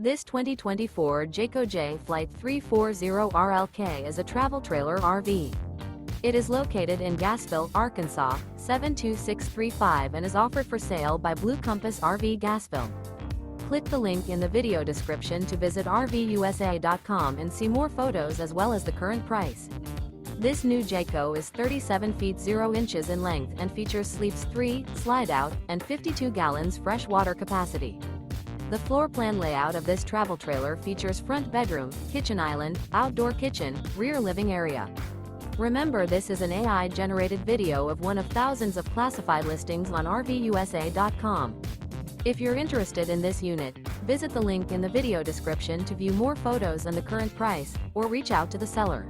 This 2024 Jayco Jay Flight 340RLK is a travel trailer RV. It is located in Gassville, Arkansas, 72635 and is offered for sale by Blue Compass RV Gassville. Click the link in the video description to visit RVUSA.com and see more photos as well as the current price. This new Jayco is 37 feet 0 inches in length and features sleeps 3, slide-out, and 52 gallons fresh water capacity. The floor plan layout of this travel trailer features front bedroom, kitchen island, outdoor kitchen, rear living area. Remember, this is an AI-generated video of one of thousands of classified listings on RVUSA.com. If you're interested in this unit, visit the link in the video description to view more photos and the current price, or reach out to the seller.